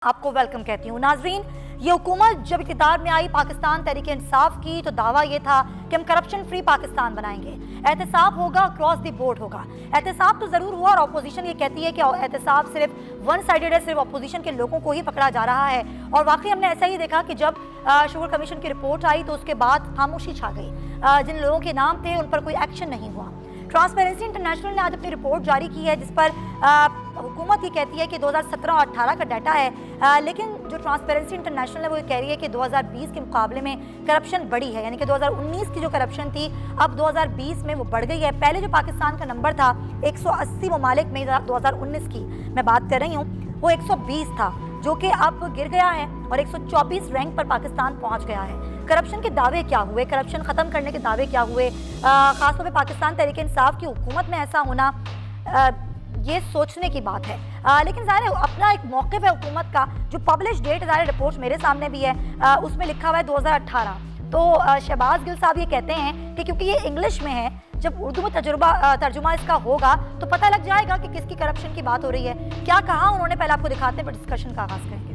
आपको वेलकम कहती हूँ। नाजरीन, ये हुकूमत जब इक़्तिदार में आई पाकिस्तान तहरीक-ए-इंसाफ की तो दावा ये था कि हम करप्शन फ्री पाकिस्तान बनाएंगे, एहतसाब होगा, क्रॉस द बोर्ड होगा। एहतसाब तो ज़रूर हुआ और अपोजिशन ये कहती है कि एहतसाब सिर्फ वन साइडेड है, सिर्फ अपोजिशन के लोगों को ही पकड़ा जा रहा है। और वाकई हमने ऐसा ही देखा कि जब शुगर कमीशन की रिपोर्ट आई तो उसके बाद खामोशी छा गई। जिन लोगों के नाम थे उन पर कोई एक्शन नहीं हुआ। ट्रांसपेरेंसी इंटरनेशनल ने आज अपनी रिपोर्ट जारी की है जिस पर हुकूमत ये कहती है कि 2017 और 18 का डाटा है, लेकिन जो ट्रांसपेरेंसी इंटरनेशनल है वो ये कह रही है कि 2020 के मुकाबले में करप्शन बढ़ी है। यानी कि 2019 की जो करप्शन थी अब 2020 में वो बढ़ गई है। पहले जो पाकिस्तान का नंबर था 180 ममालिक में 2019 की मैं बात कर रही हूँ, वो 120 था, जो कि अब गिर गया है और 124 रैंक पर पाकिस्तान पहुँच गया है। करप्शन के दावे क्या हुए, करप्शन ख़त्म करने के दावे क्या हुए, ख़ासतौर पे पाकिस्तान तहरीक-ए-इंसाफ की हुकूमत में ऐसा होना ये सोचने की बात है। लेकिन ज़ाहिर है अपना एक मौक़िफ़ है हुकूमत का। जो पब्लिश डेट ज़ाहिर रिपोर्ट मेरे सामने भी है, उसमें लिखा हुआ है 2018। तो शहबाज गिल साहब ये कहते हैं कि क्योंकि ये इंग्लिश में है, जब उर्दू में तर्जुमा इसका होगा तो पता लग जाएगा कि किसकी करप्शन की बात हो रही है। क्या कहा उन्होंने, पहले आपको दिखाते हैं, फिर डिस्कशन का आगाज़ करेंगे।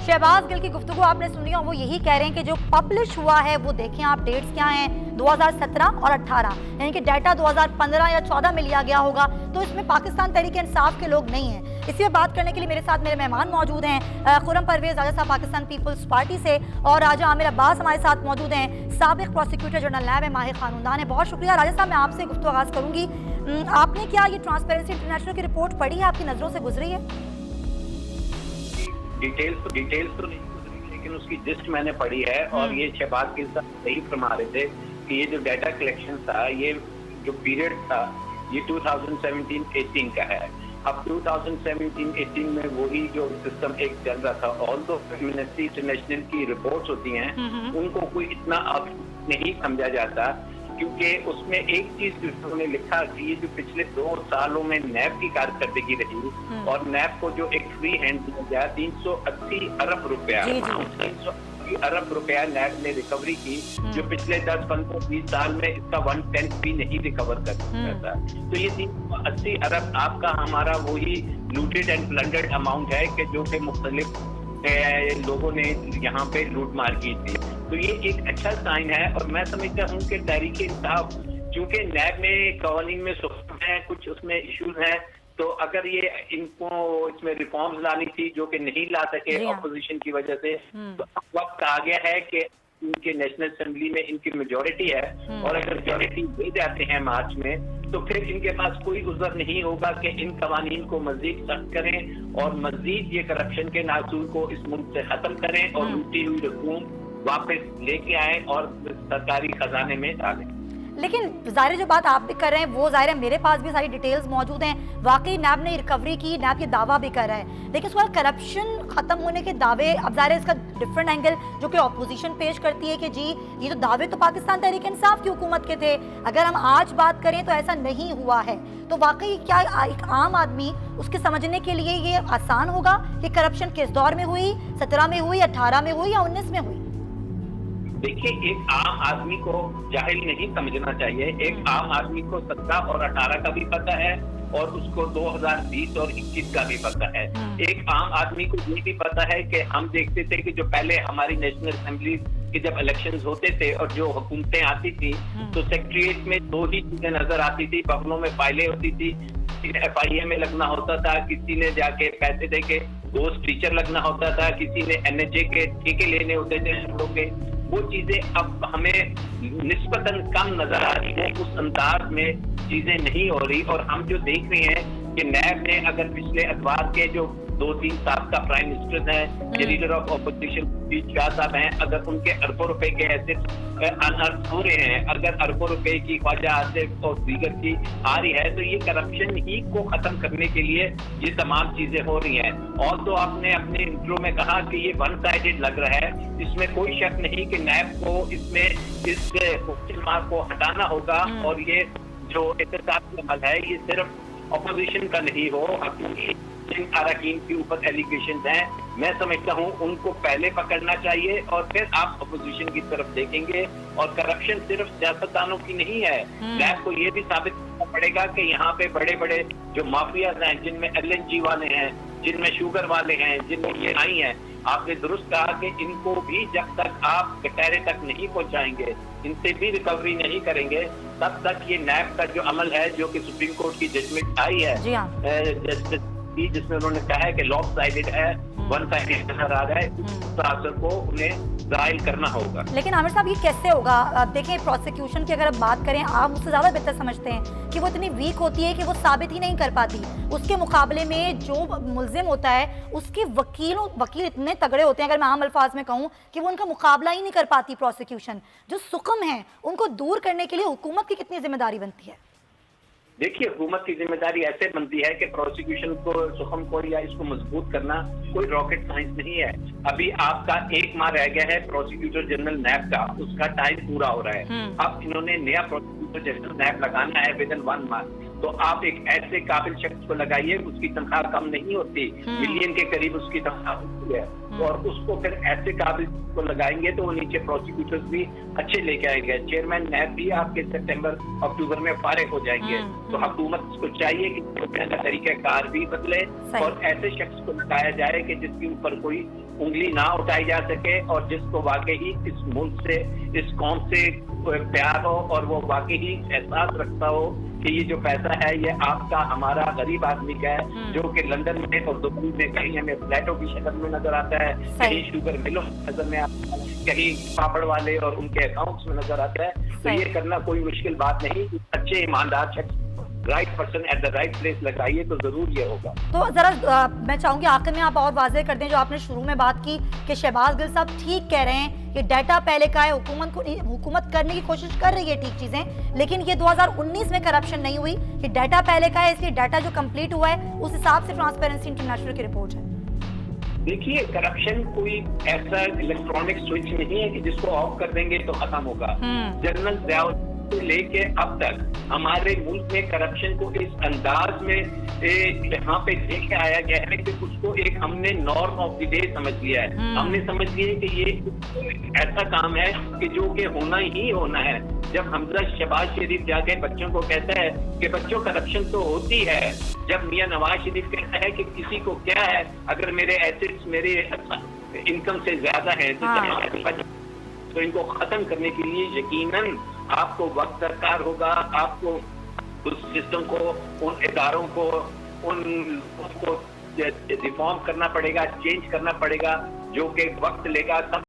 शहबाज गिल की गुफ्तगू आपने सुनी और वो यही कह रहे हैं कि जो पब्लिश हुआ है वो देखें आप, डेट्स क्या हैं 2017 और 18, यानी कि डाटा 2015 या 14 में लिया गया होगा। तो इसमें पाकिस्तान तहरीक-ए-इंसाफ के लोग नहीं हैं। इसी में बात करने के लिए मेरे साथ मेरे मेहमान मौजूद हैं, खुर्रम परवेज राजा साहब पाकिस्तान पीपल्स पार्टी से, और राजा आमिर अब्बास हमारे साथ मौजूद हैं, साबिक प्रोसिक्यूटर जनरल नैब है, माहिर कानूनदान है। बहुत शुक्रिया राजा साहब, मैं आपसे गुफ्तगू आगाज़ करूँगी। आपने क्या ये ट्रांसपेरेंसी इंटरनेशनल की रिपोर्ट पढ़ी है, आपकी नज़रों से गुजरी है? डिटेल्स तो नहीं गुजरी, लेकिन उसकी जिस्ट मैंने पढ़ी है। और ये शहबाज गिल साहब सही फरमा रहे थे कि ये जो डाटा कलेक्शन था, ये जो पीरियड था, ये 2017-18 का है। अब 2017-18 में वही जो सिस्टम एक चल रहा था, ऑल दो एमनेस्टी इंटरनेशनल की रिपोर्ट्स होती हैं, उनको कोई इतना अब नहीं समझा जाता, क्योंकि उसमें एक चीज उन्होंने लिखा कि ये जो पिछले 2 सालों में नैब की कारकर्दगी रही और नैब को जो एक फ्री हैंड दिया गया 380 अरब रुपया, 380 अरब रुपया नैब ने रिकवरी की, जो पिछले 10, 15, 20 साल में इसका 1/10 भी नहीं रिकवर कर सकता था। तो ये 380 अरब आपका हमारा वही लूटेड एंड प्लंडर्ड अमाउंट है कि जो कि मुख्तलिफ लोगों ने यहाँ पे लूट मार की थी। तो ये एक अच्छा साइन है और मैं समझता हूँ कि तहरीक-ए-इंसाफ, क्योंकि नैब में कवानीन में सुकून है, कुछ उसमें इश्यूज हैं, तो अगर ये इनको इसमें रिफॉर्म्स लानी थी जो कि नहीं ला सके ऑपोजिशन की वजह से, तो वक्त आ गया है कि इनके नेशनल असेंबली में इनकी मेजोरिटी है और अगर मेजोरिटी दे जाते हैं मार्च में, तो फिर इनके पास कोई उज़र नहीं होगा कि इन कवानीन को मजीद सख्त करें और मजीद ये करप्शन के नासूर को इस मुल्क से खत्म करें और लूटी हुई रकूम वापस लेके आए और सरकारी खजाने में डालें। लेकिन ज़ाहिर जो बात आप भी कर रहे हैं वो ज़ाहिर है मेरे पास भी सारी डिटेल्स मौजूद हैं। वाकई नैब ने रिकवरी की, नैब ये दावा भी कर रहा है, लेकिन उसके बाद करप्शन ख़त्म होने के दावे, अब ज़ाहिर है इसका डिफरेंट एंगल जो कि अपोजिशन पेश करती है कि जी ये तो दावे तो पाकिस्तान तहरीक-ए-इंसाफ की हुकूमत के थे, अगर हम आज बात करें तो ऐसा नहीं हुआ है। तो वाकई क्या एक आम आदमी उसके समझने के लिए ये आसान होगा कि करप्शन किस दौर में हुई, 17 में हुई, 18 में हुई या 19 में हुई? देखिए, एक आम आदमी को जाहिल नहीं समझना चाहिए। एक आम आदमी को 17 और 18 का भी पता है और उसको 2020 और 21 का भी पता है। एक आम आदमी को ये भी पता है कि हम देखते थे कि जो पहले हमारी नेशनल असेंबली के जब इलेक्शंस होते थे और जो हुकूमतें आती थी, तो सेक्रेटरीट में 2 ही चीजें नजर आती थी, बगलों में फाइलें होती थी, FIA में लगना होता था, किसी ने जाके पैसे दे के घोस्ट टीचर लगना होता था, किसी ने NHA के ठेके लेने होते थे लोगों के। वो चीजें अब हमें निस्बतन कम नजर आ रही है, उस अंदाज में चीजें नहीं हो रही। और हम जो देख रहे हैं कि नैब ने अगर पिछले अखबार के जो 2-3 साल का प्राइम मिनिस्टर हैं, लीडर ऑफ ऑपोजिशन शाह साहब हैं, अगर उनके अरबों रुपए के एसेट्स अनअर्थ हो रहे हैं, अगर अरबों रुपए की ख्वाजा आसिफ और दीगर की आ रही है, तो ये करप्शन ही को खत्म करने के लिए ये तमाम चीजें हो रही हैं। और तो आपने अपने इंट्रो में कहा कि ये वन साइडेड लग रहा है, इसमें कोई शक नहीं कि नैब को इसमें इस क्वेश्चन मार्क को हटाना होगा और ये जो एहतसाब अमल है ये सिर्फ अपोजिशन का नहीं हो, जिन अरकान के ऊपर एलिगेशन हैं, मैं समझता हूँ उनको पहले पकड़ना चाहिए और फिर आप अपोजिशन की तरफ देखेंगे। और करप्शन सिर्फ सियासतदानों की नहीं है, नैब को ये भी साबित करना पड़ेगा कि यहाँ पे बड़े बड़े जो माफियाज हैं, जिनमें LNG वाले हैं, जिनमें शुगर वाले हैं, जिनमें ये आई हैं, आपने दुरुस्त कहा कि इनको भी जब तक आप कटहरे तक नहीं पहुंचाएंगे, इनसे भी रिकवरी नहीं करेंगे, तब तक ये नैब का जो अमल है, जो कि सुप्रीम कोर्ट की जजमेंट आई है, जी हाँ। जिसमें उन्होंने कहा है कि लॉपसाइडेड है, वन साइडेड नजर आ रहा है, उस असर को उन्हें जाहिर करना होगा। लेकिन आमिर साहब, ये कैसे होगा? अब देखें, प्रोसिक्यूशन की अगर अब बात करें, आप मुझसे ज़्यादा बेहतर समझते हैं कि वो इतनी वीक होती है कि वो साबित ही नहीं कर पाती। उसके मुकाबले में जो मुल्जिम होता है, उसके वकील इतने तगड़े होते हैं, अगर मैं आम अल्फाज में कहूँ, कि वो उनका मुकाबला ही नहीं कर पाती प्रोसिक्यूशन। जो सुकम है, उनको दूर करने के लिए हुकूमत की कितनी जिम्मेदारी बनती है? देखिए, हुकूमत की जिम्मेदारी ऐसे बनती है कि प्रोसिक्यूशन को, सुखम को या इसको मजबूत करना कोई रॉकेट साइंस नहीं है। अभी आपका 1 माह रह गया है प्रोसिक्यूटर जनरल नैब का, उसका टाइम पूरा हो रहा है। अब इन्होंने नया प्रोसिक्यूटर जनरल नैब लगाना है विद इन 1 मंथ। तो आप एक ऐसे काबिल शख्स को लगाइए, उसकी तनख्वाह कम नहीं होती, मिलियन के करीब उसकी तनख्वाह होती है, और उसको फिर ऐसे काबिल को लगाएंगे तो वो नीचे प्रोसिक्यूटर्स भी अच्छे लेके आएंगे। चेयरमैन नैब भी आपके सितंबर अक्टूबर में फारिग हो जाएंगे। तो हुकूमत को चाहिए कि तरीका कार भी बदले और ऐसे शख्स को लगाया जाए कि जिसके ऊपर कोई उंगली ना उठाई जा सके और जिसको वाकई इस मुल्क से, इस कौम से प्यार हो और वो वाकई एहसास रखता हो कि ये जो पैसा है ये आपका, हमारा, गरीब आदमी का है, जो कि लंदन में और दुबई में कहीं हमें फ्लैटों की शक्ल में नजर आता है, कहीं शुगर मिलों नजर में आता है, कहीं पापड़ वाले और उनके अकाउंट्स में नजर आता है। तो ये करना कोई मुश्किल बात नहीं। अच्छे ईमानदार शख्स, right person at the right place लगाइए तो जरूर ये होगा। तो जरा मैं चाहूंगी आखिर में आप और वाज़ेह कर दें जो आपने शुरू में बात की कि शहबाज गिल साहब ठीक कह रहे हैं, ये डाटा पहले का है, हुकूमत करने की कोशिश कर रही है ठीक चीजें, लेकिन ये 2019 में करप्शन नहीं हुई। ये डाटा पहले का है, इसलिए डाटा जो कंप्लीट हुआ है उस हिसाब से ट्रांसपेरेंसी इंटरनेशनल की रिपोर्ट है। देखिए, करप्शन कोई ऐसा इलेक्ट्रॉनिक स्विच नहीं है कि जिसको ऑफ कर देंगे तो खत्म होगा। जनरल दयाल से लेके अब तक हमारे मुल्क में करप्शन को इस अंदाज में यहाँ पे लेके आया गया है कि उसको एक हमने नॉर्म ऑफ द डे समझ लिया है। हमने समझ लिया कि ये ऐसा काम है कि जो कि होना ही होना है। जब हमजा शहबाज शरीफ जाके बच्चों को कहता है कि बच्चों करप्शन तो होती है, जब मियां नवाज शरीफ कहता है कि किसी को क्या है अगर मेरे एसेट्स मेरे इनकम से ज्यादा है तो इनको खत्म करने के लिए यकीनन आपको वक्त दरकार होगा। आपको उस सिस्टम को, उन इदारों को, उन लोगों को रिफॉर्म करना पड़ेगा, चेंज करना पड़ेगा, जो कि वक्त लेगा। सब